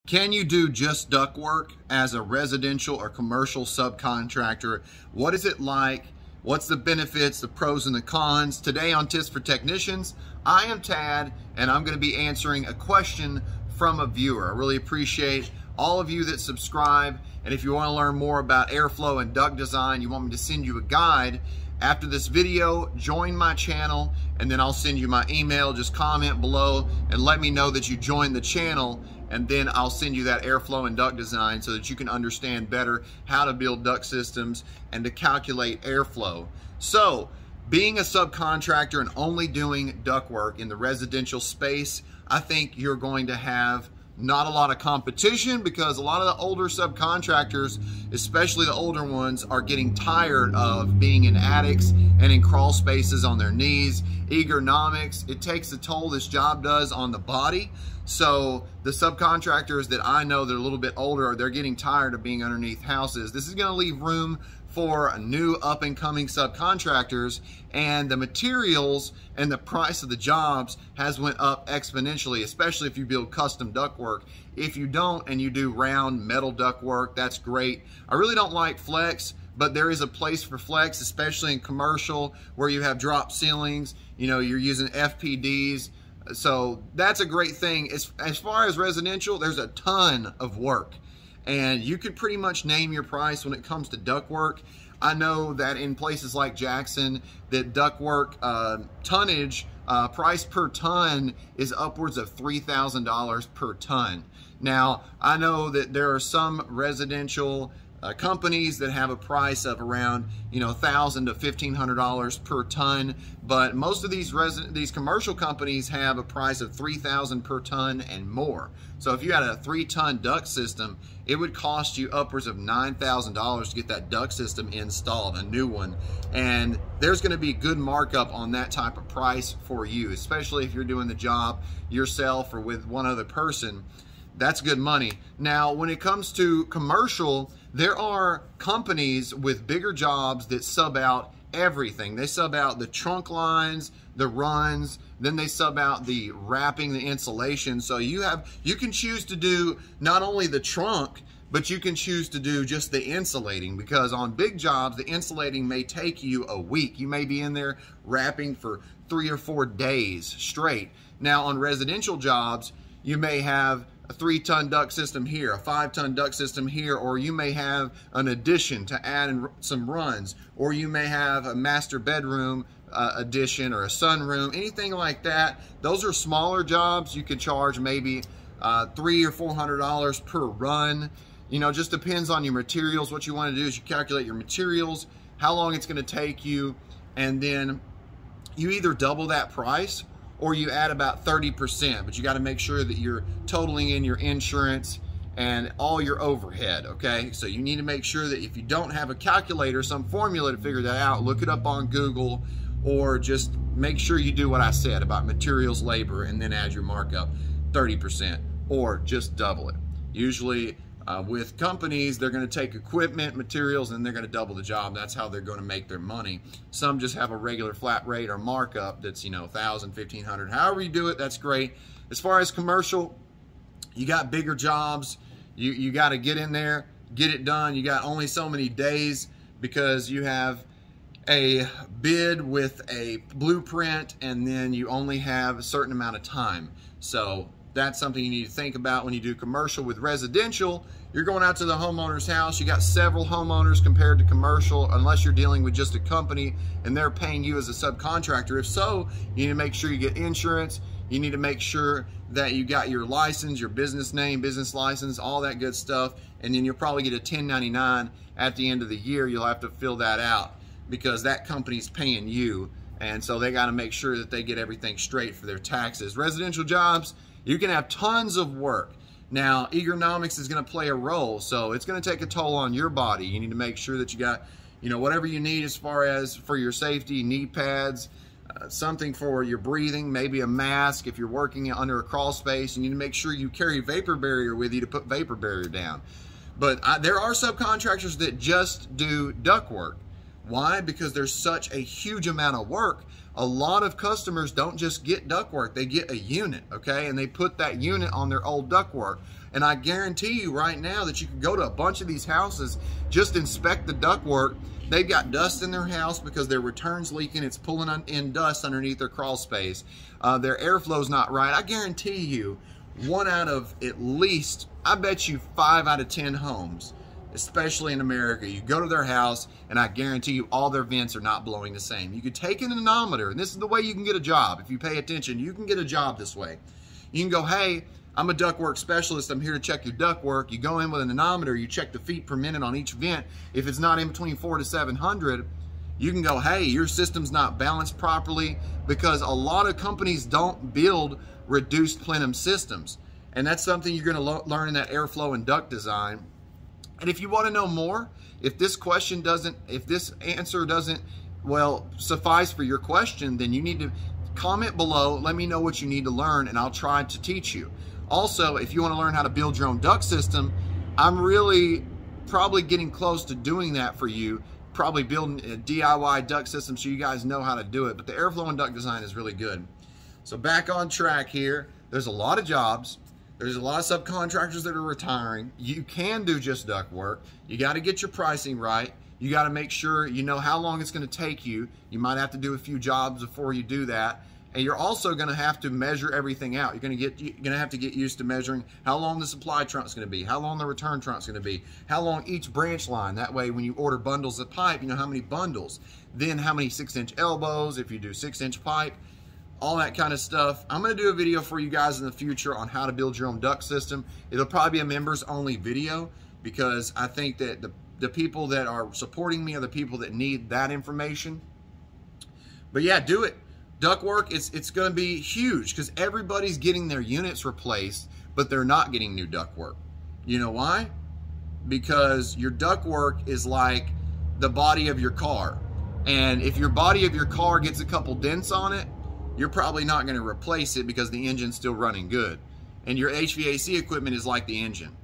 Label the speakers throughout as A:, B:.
A: Can you do just duct work as a residential or commercial subcontractor? What is it like? What's the benefits, the pros and the cons? Today on Tips for Technicians, I am Tad and I'm going to be answering a question from a viewer. I really appreciate all of you that subscribe, and if you want to learn more about airflow and duct design, you want me to send you a guide after this video, join my channel and then I'll send you my email. Just comment below and let me know that you joined the channel, and then I'll send you that airflow and duct design so that you can understand better how to build duct systems and to calculate airflow. So, being a subcontractor and only doing duct work in the residential space, I think you're going to have not a lot of competition, because a lot of the older subcontractors, especially the older ones, are getting tired of being in attics and in crawl spaces on their knees. Ergonomics, it takes a toll, this job does, on the body. So the subcontractors that I know that are a little bit older, they're getting tired of being underneath houses. This is going to leave room for new up-and-coming subcontractors, and the materials and the price of the jobs has went up exponentially, especially if you build custom ductwork. If you don't and you do round metal ductwork, that's great. I really don't like flex, but there is a place for flex, especially in commercial where you have drop ceilings, you know, you're using FPDs. So that's a great thing. As far as residential, there's a ton of work, and you could pretty much name your price when it comes to ductwork. I know that in places like Jackson, that ductwork tonnage, price per ton is upwards of $3,000 per ton. Now, I know that there are some residential companies that have a price of around, you know, $1,000 to $1,500 per ton, but most of these commercial companies have a price of $3,000 per ton and more. So if you had a 3-ton duct system, it would cost you upwards of $9,000 to get that duct system installed, a new one. And there's going to be good markup on that type of price for you, especially if you're doing the job yourself or with one other person. That's good money. Now, when it comes to commercial, there are companies with bigger jobs that sub out everything. They sub out the trunk lines, the runs, then they sub out the wrapping, the insulation. So you can choose to do not only the trunk, but you can choose to do just the insulating, because on big jobs, the insulating may take you a week. You may be in there wrapping for 3 or 4 days straight. Now, on residential jobs, you may have a 3-ton duct system here, a 5-ton duct system here, or you may have an addition to add in some runs, or you may have a master bedroom addition or a sunroom, anything like that. Those are smaller jobs. You could charge maybe $300 or $400 per run. You know, just depends on your materials. What you want to do is you calculate your materials, how long it's going to take you, and then you either double that price or you add about 30%, but you got to make sure that you're totaling in your insurance and all your overhead, okay? So you need to make sure that if you don't have a calculator, some formula to figure that out, look it up on Google, or just make sure you do what I said about materials, labor, and then add your markup 30%, or just double it. Usually with companies, they're going to take equipment, materials, and they're going to double the job. That's how they're going to make their money. Some just have a regular flat rate or markup that's, you know, $1,000, $1,500. However you do it, that's great. As far as commercial, you got bigger jobs. You got to get in there, get it done. You got only so many days because you have a bid with a blueprint, and then you only have a certain amount of time. So that's something you need to think about when you do commercial. With residential, you're going out to the homeowner's house. You got several homeowners compared to commercial, unless you're dealing with just a company and they're paying you as a subcontractor. If so, you need to make sure you get insurance. You need to make sure that you got your license, your business name, business license, all that good stuff. And then you'll probably get a 1099 at the end of the year. You'll have to fill that out because that company's paying you. And so they got to make sure that they get everything straight for their taxes. Residential jobs, you can have tons of work. Now, ergonomics is going to play a role, so it's going to take a toll on your body. You need to make sure that you got, you know, whatever you need as far as for your safety, knee pads, something for your breathing, maybe a mask if you're working under a crawl space. You need to make sure you carry vapor barrier with you to put vapor barrier down. But there are subcontractors that just do duct work. Why? Because there's such a huge amount of work. A lot of customers don't just get ductwork, they get a unit, okay? And they put that unit on their old ductwork. And I guarantee you right now that you can go to a bunch of these houses, just inspect the ductwork. They've got dust in their house because their return's leaking. It's pulling in dust underneath their crawl space. Their airflow's not right. I guarantee you, 1 out of at least, I bet you 5 out of 10 homes, especially in America, you go to their house and I guarantee you all their vents are not blowing the same. You could take an anemometer, and this is the way you can get a job. If you pay attention, you can get a job this way. You can go, hey, I'm a ductwork specialist, I'm here to check your ductwork. You go in with an anemometer, you check the feet per minute on each vent. If it's not in between 400 to 700, you can go, hey, your system's not balanced properly, because a lot of companies don't build reduced plenum systems. And that's something you're gonna learn in that airflow and duct design. And if you want to know more, if this answer doesn't, well, suffice for your question, then you need to comment below, let me know what you need to learn, and I'll try to teach you. Also, if you want to learn how to build your own duct system, I'm really probably getting close to doing that for you, probably building a DIY duct system so you guys know how to do it. But the airflow and duct design is really good. So back on track here, there's a lot of jobs. There's a lot of subcontractors that are retiring. You can do just duct work. You got to get your pricing right. You got to make sure you know how long it's going to take you. You might have to do a few jobs before you do that. And you're also going to have to measure everything out. You're going to have to get used to measuring how long the supply trunk is going to be, how long the return trunk is going to be, how long each branch line. That way, when you order bundles of pipe, you know how many bundles. Then how many 6-inch elbows if you do 6-inch pipe. All that kind of stuff. I'm going to do a video for you guys in the future on how to build your own duct system. It'll probably be a members only video, because I think that the people that are supporting me are the people that need that information. But yeah, do it. Ductwork, it's going to be huge, because everybody's getting their units replaced, but they're not getting new ductwork. You know why? Because your ductwork is like the body of your car. And if your body of your car gets a couple dents on it, you're probably not going to replace it because the engine's still running good. And your HVAC equipment is like the engine.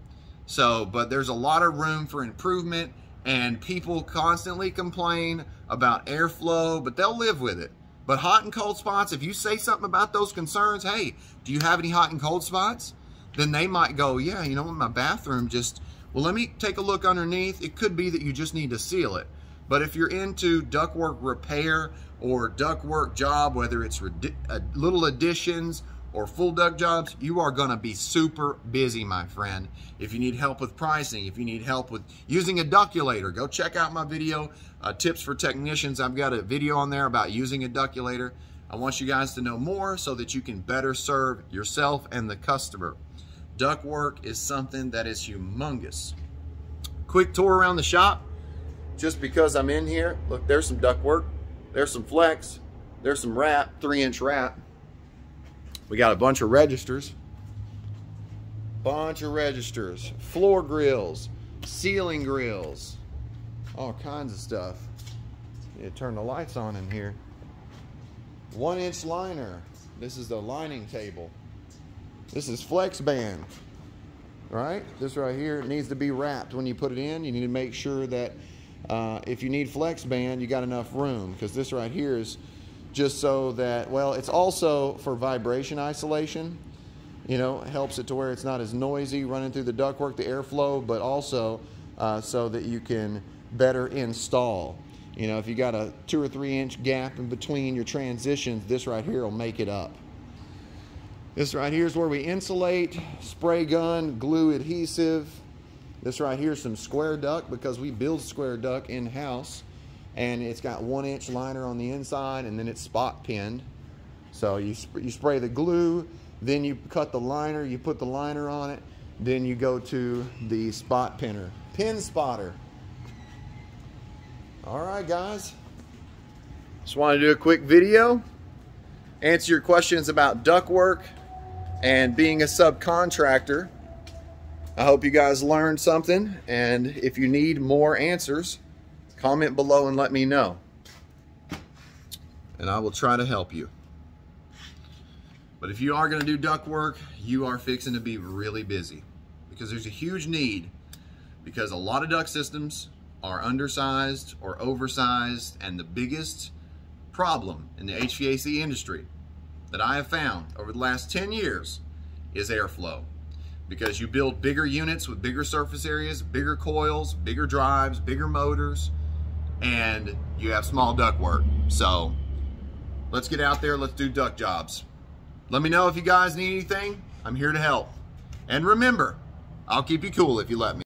A: So, but there's a lot of room for improvement, and people constantly complain about airflow, but they'll live with it. But hot and cold spots, if you say something about those concerns, hey, do you have any hot and cold spots? Then they might go, yeah, you know, in my bathroom just, well, let me take a look underneath. It could be that you just need to seal it. But if you're into ductwork repair or ductwork job, whether it's little additions or full duct jobs, you are gonna be super busy, my friend. If you need help with pricing, if you need help with using a ductulator, go check out my video, Tips for Technicians. I've got a video on there about using a ductulator. I want you guys to know more so that you can better serve yourself and the customer. Ductwork is something that is humongous. Quick tour around the shop. Just because I'm in here, look, there's some ductwork, there's some flex, there's some wrap, 3-inch wrap. We got a bunch of registers, floor grills, ceiling grills, all kinds of stuff. You turn the lights on in here. 1-inch liner. This is the lining table. This is flex band, right? This right here needs to be wrapped when you put it in. You need to make sure that if you need flex band, you got enough room, because this right here is just so that, well, it's also for vibration isolation. You know, it helps it to where it's not as noisy running through the ductwork, the airflow, but also so that you can better install. You know, if you got a 2 or 3 inch gap in between your transitions, this right here will make it up. This right here is where we insulate, spray gun, glue adhesive. This right here is some square duct, because we build square duct in-house, and it's got 1-inch liner on the inside, and then it's spot pinned. So you spray the glue, then you cut the liner, you put the liner on it, then you go to the spot pinner. Pin spotter. All right, guys. Just want to do a quick video, answer your questions about ductwork and being a subcontractor. I hope you guys learned something, and if you need more answers, comment below and let me know, and I will try to help you. But if you are going to do duct work, you are fixing to be really busy, because there's a huge need, because a lot of duct systems are undersized or oversized, and the biggest problem in the HVAC industry that I have found over the last 10 years is airflow. Because you build bigger units with bigger surface areas, bigger coils, bigger drives, bigger motors, and you have small ductwork. So let's get out there, let's do duct jobs. Let me know if you guys need anything. I'm here to help. And remember, I'll keep you cool if you let me.